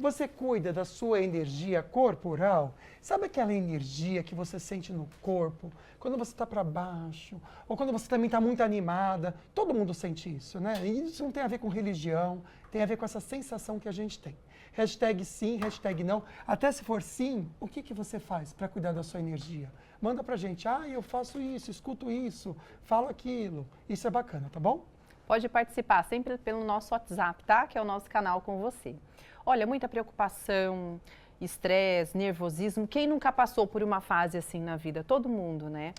Você cuida da sua energia corporal? Sabe aquela energia que você sente no corpo, quando você está para baixo, ou quando você também está muito animada? Todo mundo sente isso, né? E isso não tem a ver com religião, tem a ver com essa sensação que a gente tem. Hashtag sim, hashtag não. Até se for sim, o que você faz para cuidar da sua energia? Manda pra gente. Ah, eu faço isso, escuto isso, falo aquilo. Isso é bacana, tá bom? Pode participar sempre pelo nosso WhatsApp, tá? Que é o nosso canal com você. Olha, muita preocupação, estresse, nervosismo. Quem nunca passou por uma fase assim na vida? Todo mundo, né?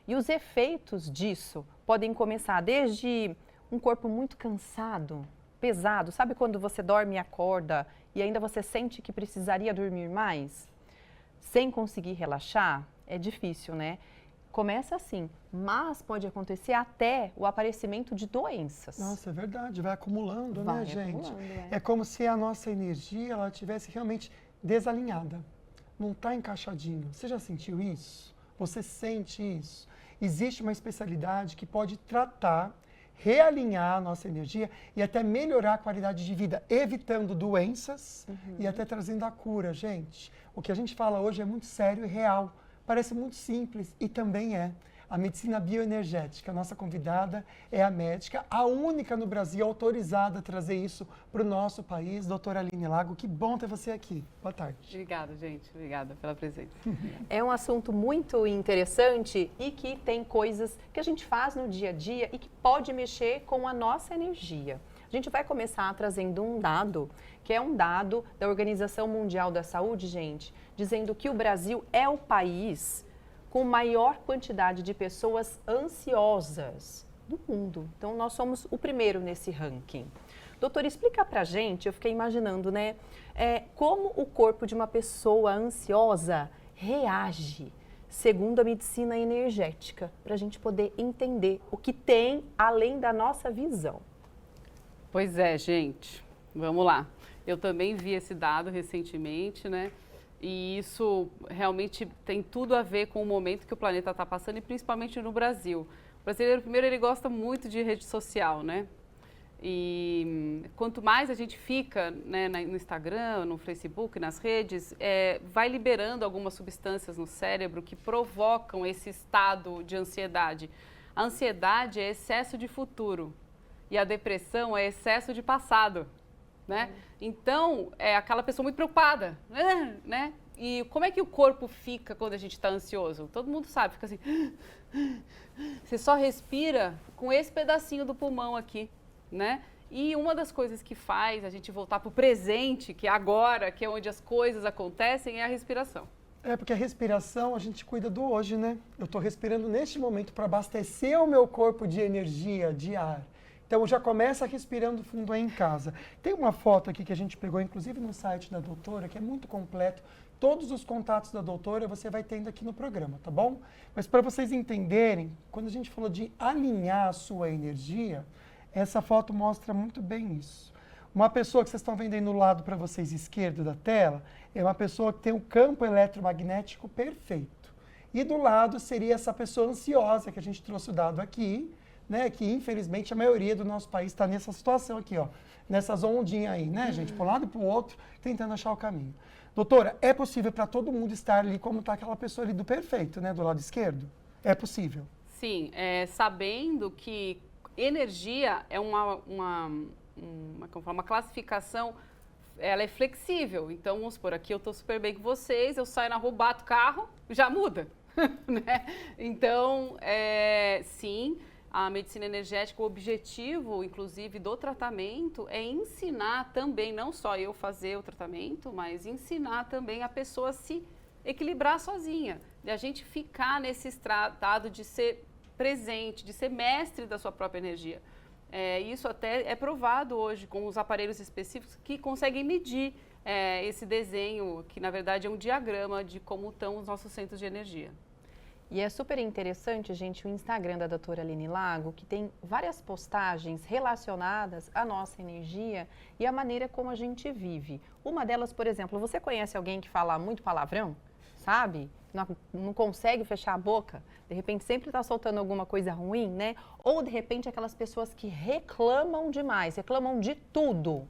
E os efeitos disso podem começar desde um corpo muito cansado, pesado. Sabe quando você dorme e acorda e ainda você sente que precisaria dormir mais? Sem conseguir relaxar? É difícil, né? Começa assim, mas pode acontecer até o aparecimento de doenças. Nossa, é verdade, vai acumulando, Vai né, gente? acumulando, É como se a nossa energia ela tivesse realmente desalinhada, não está encaixadinho. Você já sentiu isso? Você sente isso? Existe uma especialidade que pode tratar, realinhar a nossa energia e até melhorar a qualidade de vida, evitando doenças e até trazendo a cura, gente. O que a gente fala hoje é muito sério e real. Parece muito simples e também é. A medicina bioenergética, a nossa convidada é a médica, a única no Brasil autorizada a trazer isso para o nosso país, doutora Aline Lago. Que bom ter você aqui. Boa tarde. Obrigada, gente. Obrigada pela presença. É um assunto muito interessante e que tem coisas que a gente faz no dia a dia e que pode mexer com a nossa energia. A gente vai começar trazendo um dado, que é um dado da Organização Mundial da Saúde, gente, dizendo que o Brasil é o país com maior quantidade de pessoas ansiosas do mundo. Então, nós somos o primeiro nesse ranking. Doutor, explica pra gente, eu fiquei imaginando, né, como o corpo de uma pessoa ansiosa reage, segundo a medicina energética, para a gente poder entender o que tem além da nossa visão. Pois é, gente. Vamos lá. Eu também vi esse dado recentemente, né? E isso realmente tem tudo a ver com o momento que o planeta está passando e principalmente no Brasil. O brasileiro, primeiro, ele gosta muito de rede social, né? E quanto mais a gente fica, né, no Instagram, no Facebook, nas redes, vai liberando algumas substâncias no cérebro que provocam esse estado de ansiedade. A ansiedade é excesso de futuro e a depressão é excesso de passado. Né? Então, é aquela pessoa muito preocupada, né? E como é que o corpo fica quando a gente está ansioso? Todo mundo sabe, fica assim... Você só respira com esse pedacinho do pulmão aqui, né? E uma das coisas que faz a gente voltar para o presente, que é agora, que é onde as coisas acontecem, é a respiração. É, porque a respiração a gente cuida do hoje, né? Eu estou respirando neste momento para abastecer o meu corpo de energia, de ar. Então, já começa respirando fundo aí em casa. Tem uma foto aqui que a gente pegou, inclusive, no site da doutora, que é muito completo. Todos os contatos da doutora você vai tendo aqui no programa, tá bom? Mas para vocês entenderem, quando a gente falou de alinhar a sua energia, essa foto mostra muito bem isso. Uma pessoa que vocês estão vendo aí no lado para vocês esquerdo da tela, é uma pessoa que tem um campo eletromagnético perfeito. E do lado seria essa pessoa ansiosa, que a gente trouxe o dado aqui, né, que infelizmente a maioria do nosso país está nessa situação aqui, ó, nessas ondinhas aí, né, gente, para um lado e para o outro, tentando achar o caminho. Doutora, é possível para todo mundo estar ali como está aquela pessoa ali do perfeito, né, do lado esquerdo? É possível? Sim, sabendo que energia é uma classificação, ela é flexível. Então, vamos supor, aqui eu estou super bem com vocês, eu saio na rua, bato o carro, já muda, né? Então, sim, a medicina energética, o objetivo, inclusive, do tratamento é ensinar também, não só eu fazer o tratamento, mas ensinar também a pessoa a se equilibrar sozinha, de a gente ficar nesse estado de ser presente, de ser mestre da sua própria energia. Isso até é provado hoje com os aparelhos específicos que conseguem medir esse desenho, que na verdade é um diagrama de como estão os nossos centros de energia. E é super interessante, gente, o Instagram da doutora Aline Lago, que tem várias postagens relacionadas à nossa energia e à maneira como a gente vive. Uma delas, por exemplo, você conhece alguém que fala muito palavrão? Sabe? Não consegue fechar a boca? De repente sempre está soltando alguma coisa ruim, né? Ou de repente aquelas pessoas que reclamam demais, reclamam de tudo.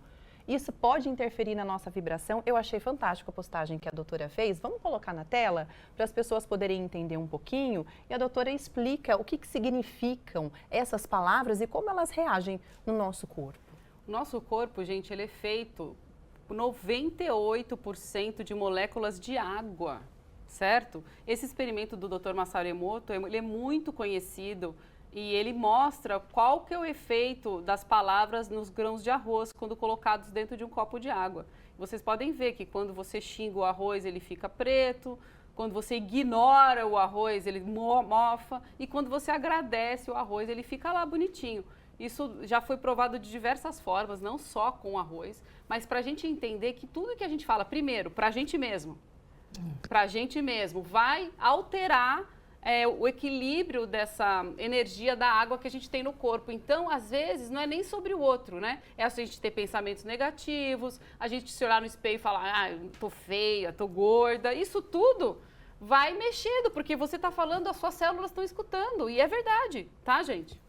Isso pode interferir na nossa vibração. Eu achei fantástico a postagem que a doutora fez. Vamos colocar na tela para as pessoas poderem entender um pouquinho. E a doutora explica o que significam essas palavras e como elas reagem no nosso corpo. O nosso corpo, gente, ele é feito por 98% de moléculas de água, certo? Esse experimento do Dr. Masaru Emoto, ele é muito conhecido e ele mostra qual que é o efeito das palavras nos grãos de arroz quando colocados dentro de um copo de água. Vocês podem ver que quando você xinga o arroz, ele fica preto, quando você ignora o arroz, ele mofa, e quando você agradece o arroz, ele fica lá bonitinho. Isso já foi provado de diversas formas, não só com arroz, mas para a gente entender que tudo que a gente fala, primeiro, para a gente mesmo, vai alterar o equilíbrio dessa energia da água que a gente tem no corpo. Então, às vezes, não é nem sobre o outro, né? É a gente ter pensamentos negativos, a gente se olhar no espelho e falar, eu tô feia, tô gorda. Isso tudo vai mexendo, porque você tá falando, as suas células estão escutando. E é verdade, tá, gente?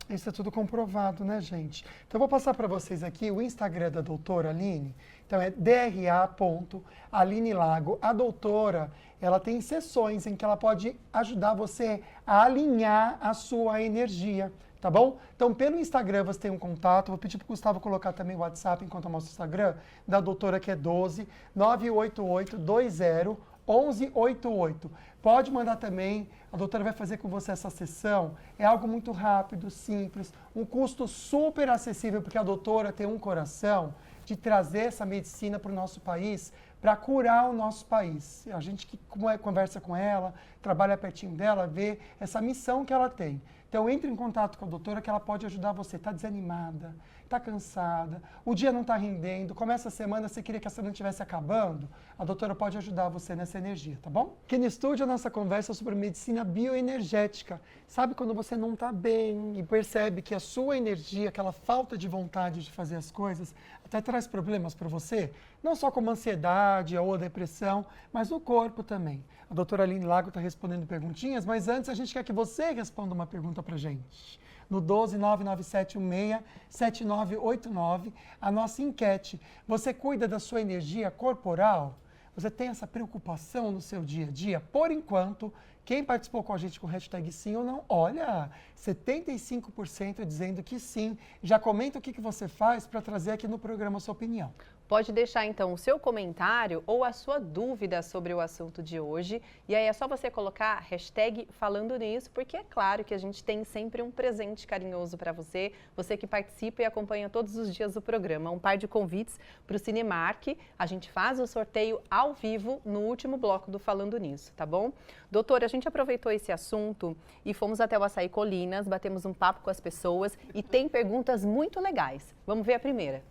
Isso é tudo comprovado, né, gente? Então, eu vou passar para vocês aqui o Instagram da doutora Aline. Então, é dra.alinelago. A doutora, ela tem sessões em que ela pode ajudar você a alinhar a sua energia, tá bom? Então, pelo Instagram você tem um contato. Vou pedir para o Gustavo colocar também o WhatsApp enquanto eu mostro o Instagram da doutora, que é 12 988 20 1188. Pode mandar também, a doutora vai fazer com você essa sessão. É algo muito rápido, simples, um custo super acessível, porque a doutora tem um coração de trazer essa medicina para o nosso país, para curar o nosso país. A gente que conversa com ela, trabalha pertinho dela, vê essa missão que ela tem. Então, entre em contato com a doutora, que ela pode ajudar você. Está desanimada, está cansada, o dia não está rendendo, começa a semana, você queria que a semana estivesse acabando, a doutora pode ajudar você nessa energia, tá bom? Aqui no estúdio, a nossa conversa é sobre medicina bioenergética. Sabe quando você não está bem e percebe que a sua energia, aquela falta de vontade de fazer as coisas, até traz problemas para você? Não só como ansiedade ou a depressão, mas no corpo também. A doutora Aline Lago está respondendo perguntinhas, mas antes a gente quer que você responda uma pergunta para a gente. No 12 99716 7989, a nossa enquete. Você cuida da sua energia corporal? Você tem essa preocupação no seu dia a dia? Por enquanto, quem participou com a gente com o hashtag sim ou não, olha, 75% dizendo que sim. Já comenta o que você faz para trazer aqui no programa a sua opinião. Pode deixar então o seu comentário ou a sua dúvida sobre o assunto de hoje. E aí é só você colocar a hashtag falando nisso, porque é claro que a gente tem sempre um presente carinhoso para você. Você que participa e acompanha todos os dias o programa. Um par de convites para o Cinemark. A gente faz o sorteio ao vivo no último bloco do Falando Nisso, tá bom? Doutora, a gente aproveitou esse assunto e fomos até o Açaí Colinas, batemos um papo com as pessoas e tem perguntas muito legais. Vamos ver a primeira.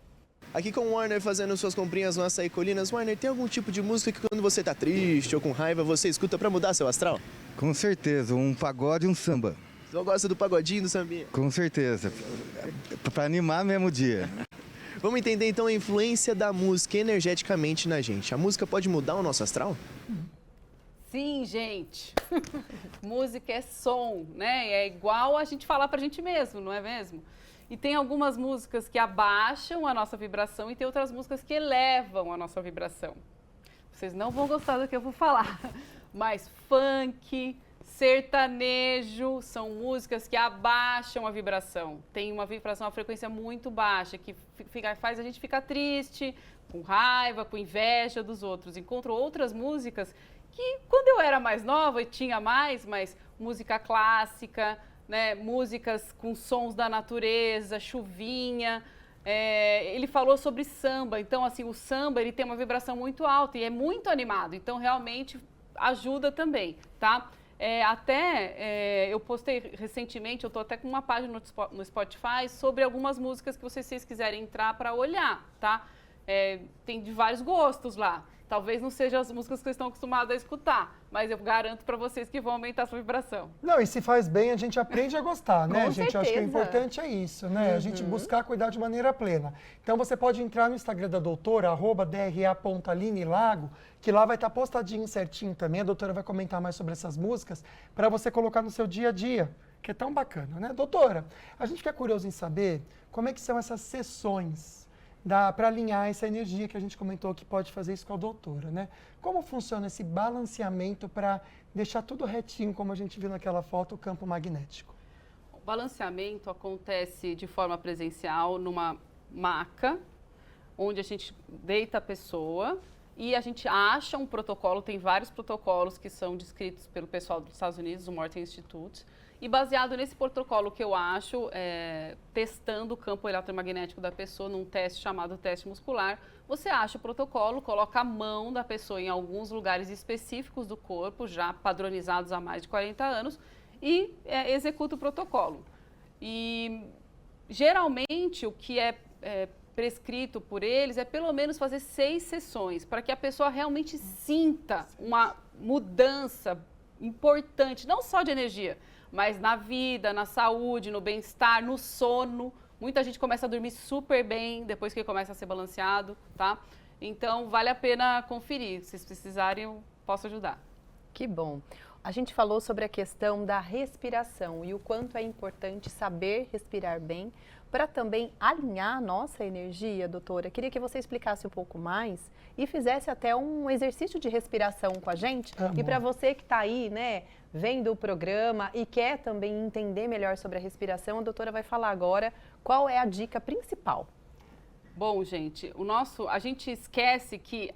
Aqui com o Warner fazendo suas comprinhas no Açaí Colinas. Warner, tem algum tipo de música que quando você tá triste ou com raiva, você escuta pra mudar seu astral? Com certeza, um pagode e um samba. Você não gosta do pagodinho, do sambinha? Com certeza, pra animar mesmo o dia. Vamos entender então a influência da música energeticamente na gente. A música pode mudar o nosso astral? Sim, gente. Música é som, né? É igual a gente falar pra gente mesmo, não é mesmo? E tem algumas músicas que abaixam a nossa vibração e tem outras músicas que elevam a nossa vibração. Vocês não vão gostar do que eu vou falar, mas funk, sertanejo são músicas que abaixam a vibração. Tem uma vibração, uma frequência muito baixa, que faz a gente ficar triste, com raiva, com inveja dos outros. Encontro outras músicas que, quando eu era mais nova, eu tinha mais, mas música clássica, né, músicas com sons da natureza, chuvinha. Ele falou sobre samba, então assim, o samba ele tem uma vibração muito alta e é muito animado, então realmente ajuda também, tá? Eu postei recentemente, eu tô até com uma página no Spotify sobre algumas músicas que vocês quiserem entrar para olhar, tá? Tem de vários gostos lá. Talvez não sejam as músicas que vocês estão acostumados a escutar, mas eu garanto para vocês que vão aumentar a sua vibração. Não, e se faz bem, a gente aprende a gostar, né, Com gente? certeza. Eu acho que o importante é isso, né? A gente buscar cuidar de maneira plena. Então, você pode entrar no Instagram da doutora, @dra.alinelago, que lá vai estar postadinho certinho também. A doutora vai comentar mais sobre essas músicas para você colocar no seu dia a dia, que é tão bacana, né? Doutora, a gente fica curioso em saber como é que são essas sessões para alinhar essa energia que a gente comentou que pode fazer isso com a doutora, né? Como funciona esse balanceamento para deixar tudo retinho, como a gente viu naquela foto, o campo magnético? O balanceamento acontece de forma presencial numa maca, onde a gente deita a pessoa e a gente acha um protocolo, tem vários protocolos que são descritos pelo pessoal dos Estados Unidos, do Morton Institute, e baseado nesse protocolo que eu acho, testando o campo eletromagnético da pessoa num teste chamado teste muscular, você acha o protocolo, coloca a mão da pessoa em alguns lugares específicos do corpo, já padronizados há mais de 40 anos, e executa o protocolo. E geralmente o que é prescrito por eles é pelo menos fazer 6 sessões, para que a pessoa realmente sinta uma mudança importante, não só de energia, mas na vida, na saúde, no bem-estar, no sono. Muita gente começa a dormir super bem depois que começa a ser balanceado, tá? Então, vale a pena conferir. Se vocês precisarem, eu posso ajudar. Que bom. A gente falou sobre a questão da respiração e o quanto é importante saber respirar bem para também alinhar a nossa energia, doutora. Queria que você explicasse um pouco mais e fizesse até um exercício de respiração com a gente. E para você que está aí, né, vendo o programa e quer também entender melhor sobre a respiração, a doutora vai falar agora qual é a dica principal. Bom, gente, a gente esquece que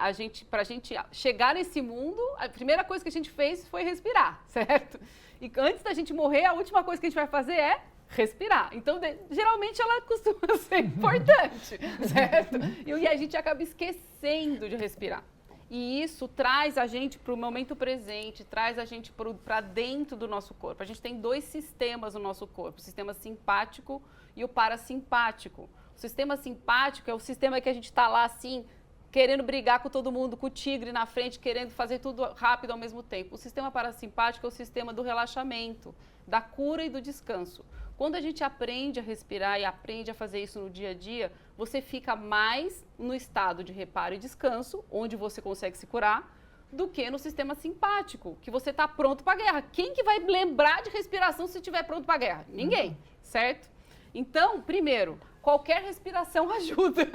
para a gente chegar nesse mundo, a primeira coisa que a gente fez foi respirar, certo? E antes da gente morrer, a última coisa que a gente vai fazer é respirar. Então, geralmente ela costuma ser importante, certo? E a gente acaba esquecendo de respirar. E isso traz a gente para o momento presente, traz a gente para dentro do nosso corpo. A gente tem 2 sistemas no nosso corpo, o sistema simpático e o parasimpático. O sistema simpático é o sistema que a gente está lá assim, querendo brigar com todo mundo, com o tigre na frente, querendo fazer tudo rápido ao mesmo tempo. O sistema parasimpático é o sistema do relaxamento, da cura e do descanso. Quando a gente aprende a respirar e aprende a fazer isso no dia a dia, você fica mais no estado de reparo e descanso, onde você consegue se curar, do que no sistema simpático, que você está pronto para a guerra. Quem que vai lembrar de respiração se estiver pronto para a guerra? Ninguém, certo? Então, primeiro, qualquer respiração ajuda,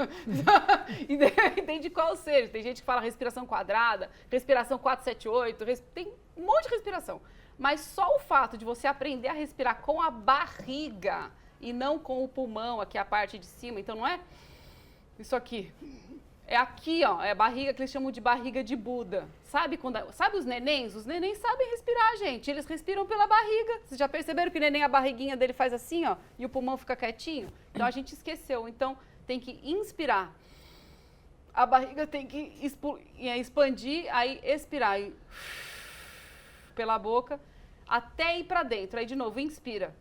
independente de qual seja. Tem gente que fala respiração quadrada, respiração 478, tem um monte de respiração. Mas só o fato de você aprender a respirar com a barriga e não com o pulmão, aqui a parte de cima, então não é isso aqui. É aqui, ó, é a barriga que eles chamam de barriga de Buda. Sabe os nenéns? Os nenéns sabem respirar, gente. Eles respiram pela barriga. Vocês já perceberam que o neném, a barriguinha dele faz assim, ó, e o pulmão fica quietinho? Então a gente esqueceu. Então tem que inspirar. A barriga tem que expandir, aí expirar. Aí, pela boca, até ir para dentro. Aí de novo, inspira.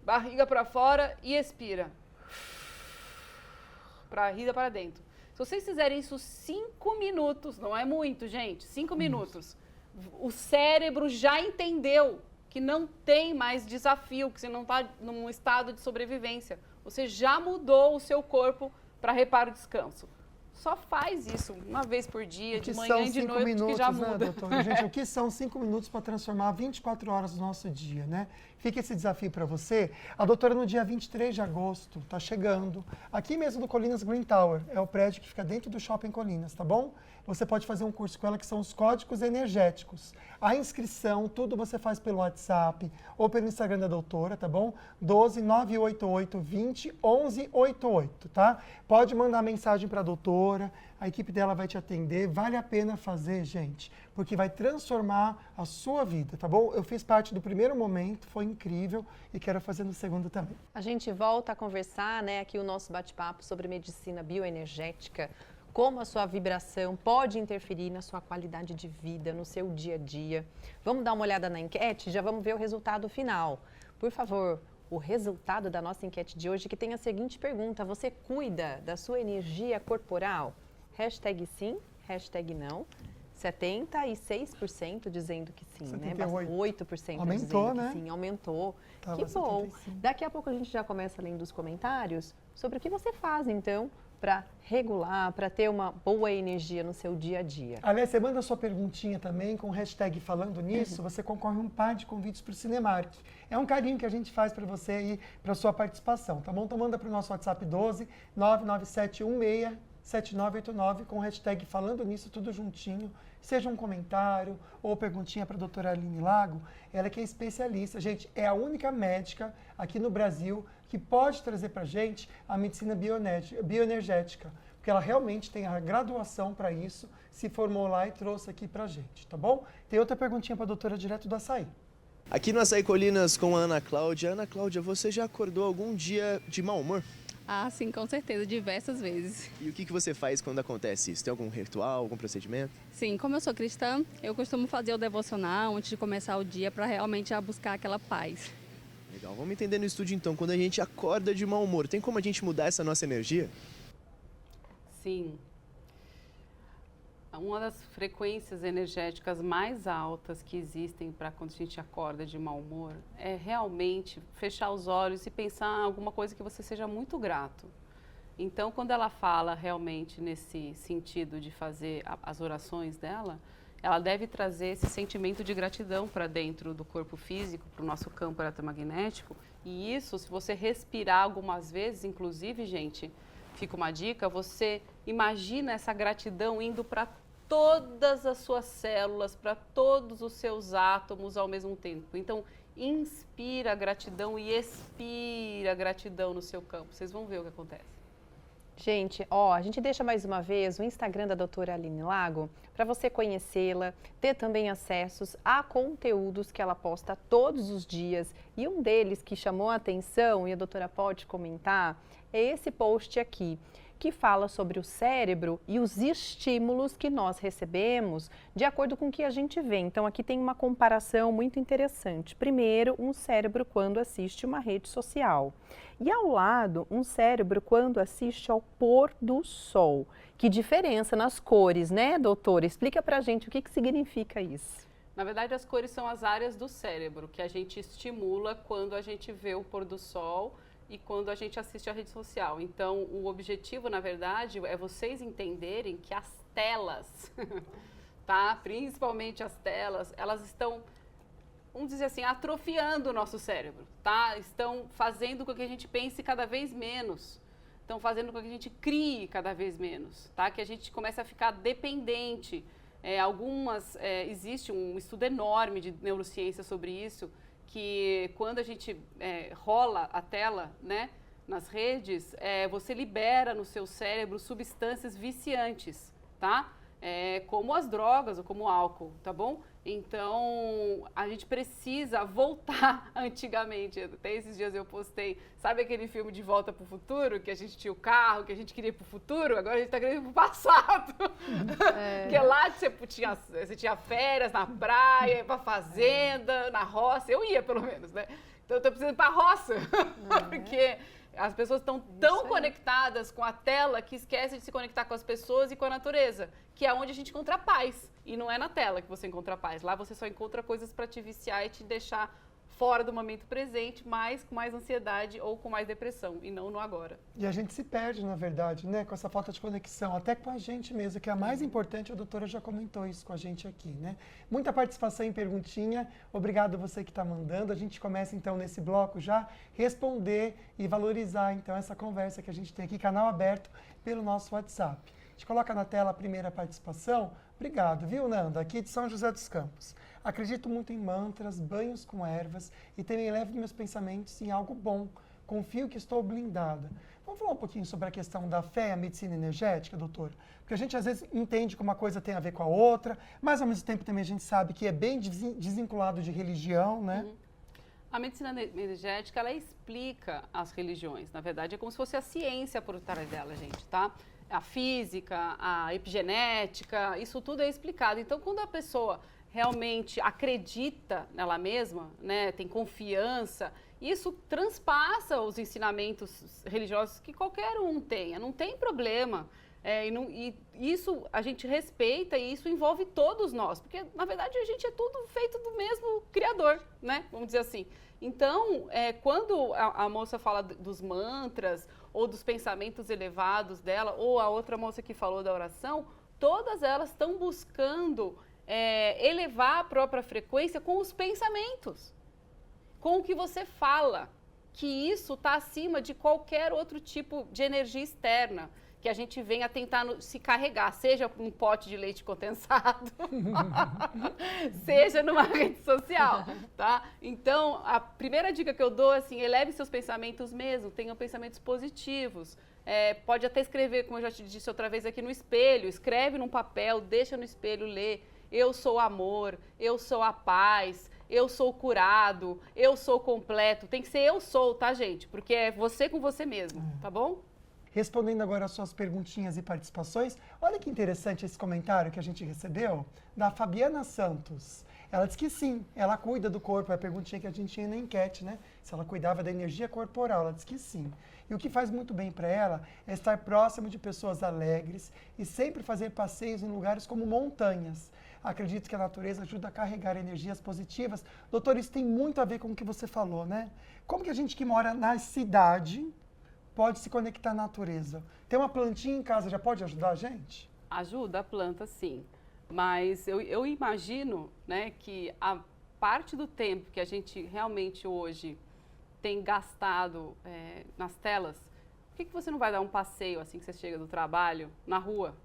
Barriga para fora e expira. Barriga para dentro. Se vocês fizerem isso 5 minutos, não é muito, gente, 5 minutos, o cérebro já entendeu que não tem mais desafio, que você não está num estado de sobrevivência. Você já mudou o seu corpo para reparo e descanso. Só faz isso uma vez por dia, de manhã e de noite, minutos, que já né, muda. doutora? Gente, o que são 5 minutos para transformar 24 horas do nosso dia, né? Fica esse desafio para você. A doutora, no dia 23 de agosto, está chegando, aqui mesmo do Colinas Green Tower, é o prédio que fica dentro do Shopping Colinas, tá bom? Você pode fazer um curso com ela, que são os códigos energéticos. A inscrição, tudo você faz pelo WhatsApp ou pelo Instagram da doutora, tá bom? 12 988 20 11 88, tá? Pode mandar mensagem para a doutora, a equipe dela vai te atender. Vale a pena fazer, gente, porque vai transformar a sua vida, tá bom? Eu fiz parte do primeiro momento, foi incrível e quero fazer no segundo também. A gente volta a conversar, né, aqui o nosso bate-papo sobre medicina bioenergética, como a sua vibração pode interferir na sua qualidade de vida, no seu dia a dia. Vamos dar uma olhada na enquete? Já vamos ver o resultado final. Por favor, o resultado da nossa enquete de hoje, que tem a seguinte pergunta: você cuida da sua energia corporal? Hashtag sim, hashtag não. 76% dizendo que sim, 78. né? 8% Aumentou, dizendo né? que sim, aumentou. Tava Que bom. 75. Daqui a pouco a gente já começa lendo os comentários sobre o que você faz, então, para regular, para ter uma boa energia no seu dia a dia. Aliás, você manda sua perguntinha também com o hashtag Falando Nisso, você concorre um par de convites para o Cinemark. É um carinho que a gente faz para você aí, para sua participação, tá bom? Então manda para o nosso WhatsApp 12 99716 7989 com o hashtag Falando Nisso, tudo juntinho. Seja um comentário ou perguntinha para a doutora Aline Lago, ela que é especialista. Gente, é a única médica aqui no Brasil que pode trazer para a gente a medicina bioenergética, porque ela realmente tem a graduação para isso, se formou lá e trouxe aqui para a gente, tá bom? Tem outra perguntinha para a doutora direto do Açaí. Aqui no Açaí Colinas com a Ana Cláudia. Ana Cláudia, você já acordou algum dia de mau humor? Ah, sim, com certeza, diversas vezes. E o que você faz quando acontece isso? Tem algum ritual, algum procedimento? Sim, como eu sou cristã, eu costumo fazer o devocional antes de começar o dia para realmente buscar aquela paz. Legal, vamos entender no estúdio então. Quando a gente acorda de mau humor, tem como a gente mudar essa nossa energia? Sim. Uma das frequências energéticas mais altas que existem para quando a gente acorda de mau humor é realmente fechar os olhos e pensar em alguma coisa que você seja muito grato. Então, quando ela fala realmente nesse sentido de fazer as orações dela, ela deve trazer esse sentimento de gratidão para dentro do corpo físico, para o nosso campo eletromagnético. E isso, se você respirar algumas vezes, inclusive, gente, fica uma dica, você imagina essa gratidão indo para todas as suas células, para todos os seus átomos ao mesmo tempo. Então, inspira a gratidão e expira a gratidão no seu campo. Vocês vão ver o que acontece. Gente, ó, a gente deixa mais uma vez o Instagram da doutora Aline Lago para você conhecê-la, ter também acessos a conteúdos que ela posta todos os dias. E um deles que chamou a atenção, e a doutora pode comentar, é esse post aqui, que fala sobre o cérebro e os estímulos que nós recebemos de acordo com o que a gente vê. Então, aqui tem uma comparação muito interessante. Primeiro, um cérebro quando assiste uma rede social. E ao lado, um cérebro quando assiste ao pôr do sol. Que diferença nas cores, né, doutora? Explica pra gente o que significa isso. Na verdade, as cores são as áreas do cérebro que a gente estimula quando a gente vê o pôr do sol e quando a gente assiste a rede social. Então, o objetivo, na verdade, é vocês entenderem que as telas, tá? Principalmente as telas, elas estão, vamos dizer assim, atrofiando o nosso cérebro, tá? Estão fazendo com que a gente pense cada vez menos. Estão fazendo com que a gente crie cada vez menos, tá? Que a gente comece a ficar dependente. Existe um estudo enorme de neurociência sobre isso, que quando a gente rola a tela, né, nas redes, você libera no seu cérebro substâncias viciantes, tá? Como as drogas ou como o álcool, tá bom? Então, a gente precisa voltar antigamente. Até esses dias eu postei, sabe aquele filme De Volta para o Futuro? Que a gente tinha o carro, que a gente queria ir para o futuro, agora a gente está querendo ir para o passado. Porque lá você tinha férias na praia, ia para fazenda, na roça. Eu ia, pelo menos, né? Então, eu estou precisando ir para a roça, porque as pessoas estão tão conectadas com a tela que esquecem de se conectar com as pessoas e com a natureza, que é onde a gente encontra paz. E não é na tela que você encontra paz. Lá você só encontra coisas para te viciar e te deixar fora do momento presente, mas com mais ansiedade ou com mais depressão, e não no agora. E a gente se perde, na verdade, né? Com essa falta de conexão, até com a gente mesmo, que é a mais importante, a doutora já comentou isso com a gente aqui, né? Muita participação em perguntinha, obrigado você que está mandando. A gente começa então nesse bloco já responder e valorizar então essa conversa que a gente tem aqui, canal aberto pelo nosso WhatsApp. A gente coloca na tela a primeira participação. Obrigado, viu, Nanda? Aqui de São José dos Campos. Acredito muito em mantras, banhos com ervas e também levo meus pensamentos em algo bom. Confio que estou blindada. Vamos falar um pouquinho sobre a questão da fé e a medicina energética, doutora? Porque a gente às vezes entende que uma coisa tem a ver com a outra, mas ao mesmo tempo também a gente sabe que é bem desvinculado de religião, né? A medicina energética, ela explica as religiões. Na verdade, é como se fosse a ciência por trás dela, gente, tá? A física, a epigenética, isso tudo é explicado. Então, quando a pessoa realmente acredita nela mesma, né, tem confiança, isso transpassa os ensinamentos religiosos que qualquer um tenha, não tem problema. E isso a gente respeita e isso envolve todos nós, porque na verdade a gente é tudo feito do mesmo Criador, né? Vamos dizer assim. Então, quando a moça fala dos mantras ou dos pensamentos elevados dela, ou a outra moça que falou da oração, todas elas estão buscando elevar a própria frequência com os pensamentos, com o que você fala, que isso está acima de qualquer outro tipo de energia externa que a gente venha tentar se carregar, seja um pote de leite condensado, seja numa rede social, tá? Então, a primeira dica que eu dou é assim, eleve seus pensamentos mesmo, tenham pensamentos positivos. Pode até escrever, como eu já te disse outra vez aqui, no espelho, escreve num papel, deixa no espelho ler. Eu sou amor, eu sou a paz, eu sou curado, eu sou completo. Tem que ser eu sou, tá, gente? Porque é você com você mesmo, tá bom? Respondendo agora as suas perguntinhas e participações, olha que interessante esse comentário que a gente recebeu da Fabiana Santos. Ela diz que sim, ela cuida do corpo, é a perguntinha que a gente tinha na enquete, né? Se ela cuidava da energia corporal, ela diz que sim. E o que faz muito bem para ela é estar próximo de pessoas alegres e sempre fazer passeios em lugares como montanhas. Acredito que a natureza ajuda a carregar energias positivas. Doutor, isso tem muito a ver com o que você falou, né? Como que a gente que mora na cidade pode se conectar à natureza? Ter uma plantinha em casa já pode ajudar a gente? Ajuda a planta, sim. Mas eu imagino, né, que a parte do tempo que a gente realmente hoje tem gastado nas telas, por que você não vai dar um passeio assim que você chega do trabalho, na rua?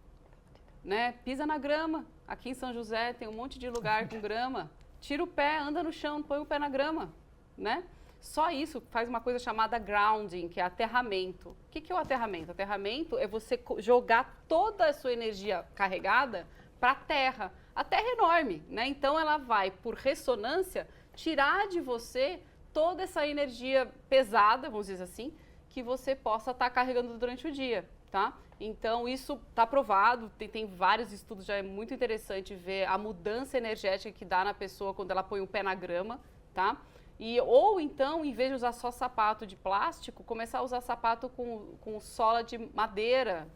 Né? Pisa na grama. Aqui em São José tem um monte de lugar com grama. Tira o pé, anda no chão, põe o pé na grama, né? Só isso faz uma coisa chamada grounding, que é aterramento. O que é o aterramento? Aterramento é você jogar toda a sua energia carregada para a Terra. A Terra é enorme, né? Então ela vai, por ressonância, tirar de você toda essa energia pesada, vamos dizer assim, que você possa estar carregando durante o dia, tá? Então isso está provado, tem vários estudos, já é muito interessante ver a mudança energética que dá na pessoa quando ela põe o pé na grama, tá? Ou então, em vez de usar só sapato de plástico, começar a usar sapato com sola de madeira,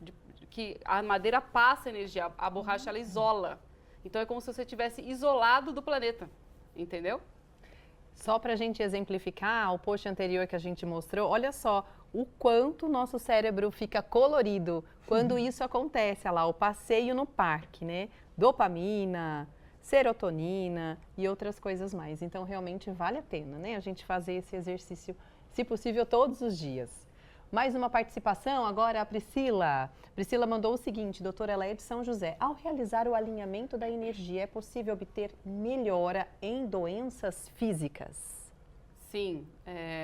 que a madeira passa energia, a borracha ela isola. Então é como se você tivesse isolado do planeta, entendeu? Só para a gente exemplificar o post anterior que a gente mostrou, olha só o quanto o nosso cérebro fica colorido quando isso acontece. Olha lá, o passeio no parque, né? Dopamina, serotonina e outras coisas mais. Então, realmente vale a pena, né? A gente fazer esse exercício, se possível, todos os dias. Mais uma participação, agora a Priscila. Priscila mandou o seguinte, doutora, ela é de São José. Ao realizar o alinhamento da energia, é possível obter melhora em doenças físicas? Sim,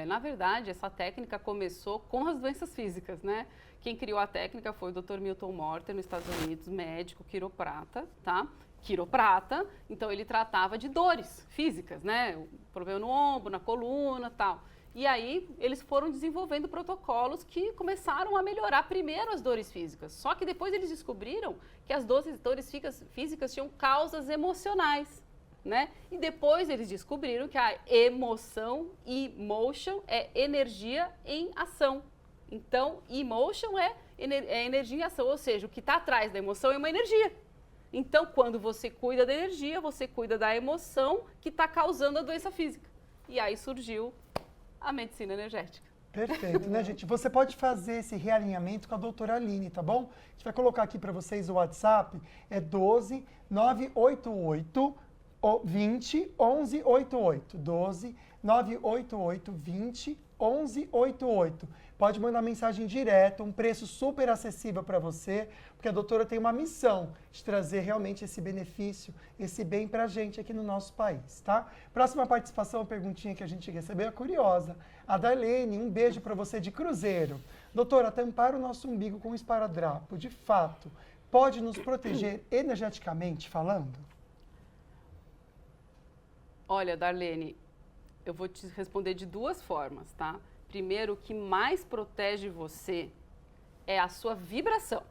na verdade, essa técnica começou com as doenças físicas, né? Quem criou a técnica foi o Dr. Milton Morter, nos Estados Unidos, médico, quiroprata, tá? Quiroprata, então ele tratava de dores físicas, né? Problema no ombro, na coluna, tal. E aí eles foram desenvolvendo protocolos que começaram a melhorar primeiro as dores físicas. Só que depois eles descobriram que as dores físicas tinham causas emocionais, né? E depois eles descobriram que a emoção, emotion, é energia em ação. Então, emotion é energia em ação, ou seja, o que está atrás da emoção é uma energia. Então, quando você cuida da energia, você cuida da emoção que está causando a doença física. E aí surgiu a medicina energética. Perfeito, né, gente? Você pode fazer esse realinhamento com a doutora Aline, tá bom? A gente vai colocar aqui para vocês o WhatsApp, é 12 988 20 11 88. 12 988 20 11 88. Pode mandar mensagem direta, um preço super acessível para você, porque a doutora tem uma missão de trazer realmente esse benefício, esse bem para a gente aqui no nosso país, tá? Próxima participação, perguntinha que a gente recebeu é curiosa. A Darlene, um beijo para você de Cruzeiro. Doutora, tampar o nosso umbigo com um esparadrapo, de fato, pode nos proteger energeticamente falando? Olha, Darlene, eu vou te responder de duas formas, tá? Primeiro, o que mais protege você é a sua vibração.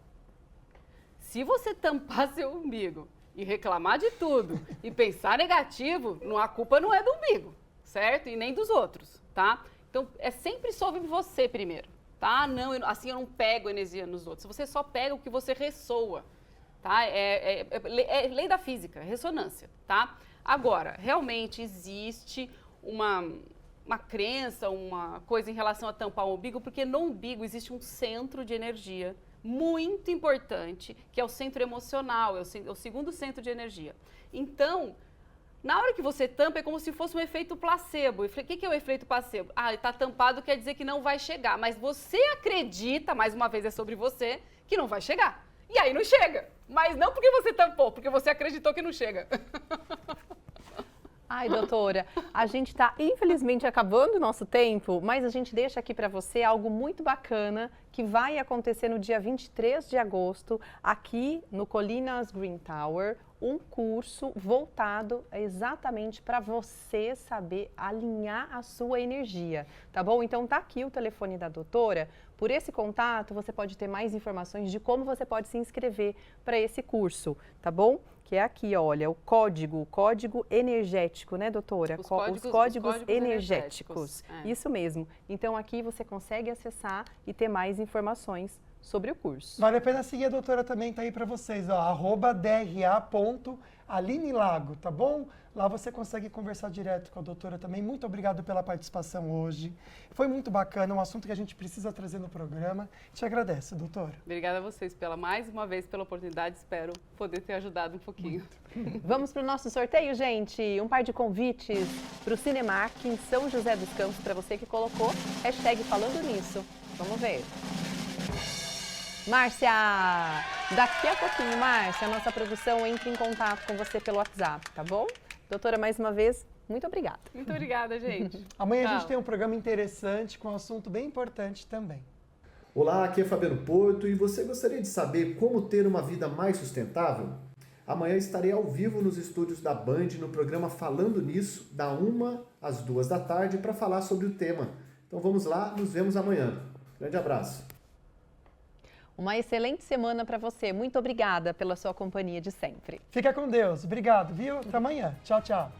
Se você tampar seu umbigo e reclamar de tudo e pensar negativo, a culpa não é do umbigo, certo? E nem dos outros, tá? Então, é sempre sobre você primeiro, tá? Não, assim eu não pego energia nos outros. Você só pega o que você ressoa, tá? É lei da física, ressonância, tá? Agora, realmente existe uma crença, uma coisa em relação a tampar o umbigo, porque no umbigo existe um centro de energia muito importante, que é o centro emocional, é o segundo centro de energia. Então, na hora que você tampa, é como se fosse um efeito placebo. O que é o efeito placebo? Ah, está tampado quer dizer que não vai chegar, mas você acredita, mais uma vez é sobre você, que não vai chegar. E aí não chega. Mas não porque você tampou, porque você acreditou que não chega. Ai, doutora, a gente está infelizmente acabando o nosso tempo, mas a gente deixa aqui para você algo muito bacana que vai acontecer no dia 23 de agosto, aqui no Colinas Green Tower, um curso voltado exatamente para você saber alinhar a sua energia, tá bom? Então tá aqui o telefone da doutora. Por esse contato, você pode ter mais informações de como você pode se inscrever para esse curso, tá bom? Que é aqui, olha, o código energético, né, doutora? Os códigos energéticos. É. Isso mesmo. Então, aqui você consegue acessar e ter mais informações sobre o curso. Vale a pena seguir a doutora também, tá aí para vocês, ó, @dra.alinelago, tá bom? Lá você consegue conversar direto com a doutora também. Muito obrigado pela participação hoje. Foi muito bacana, um assunto que a gente precisa trazer no programa. Te agradeço, doutora. Obrigada a vocês mais uma vez pela oportunidade. Espero poder ter ajudado um pouquinho. Vamos para o nosso sorteio, gente. Um par de convites para o Cinemark em São José dos Campos, para você que colocou #falando nisso. Vamos ver. Márcia, daqui a pouquinho, Márcia, a nossa produção entra em contato com você pelo WhatsApp, tá bom? Doutora, mais uma vez, muito obrigada. Muito obrigada, gente. Amanhã a gente tem um programa interessante com um assunto bem importante também. Olá, aqui é Fabiano Porto e você gostaria de saber como ter uma vida mais sustentável? Amanhã estarei ao vivo nos estúdios da Band no programa Falando Nisso, da 1 às 2 da tarde, para falar sobre o tema. Então vamos lá, nos vemos amanhã. Grande abraço. Uma excelente semana para você. Muito obrigada pela sua companhia de sempre. Fica com Deus. Obrigado, viu? Até amanhã. Tchau, tchau.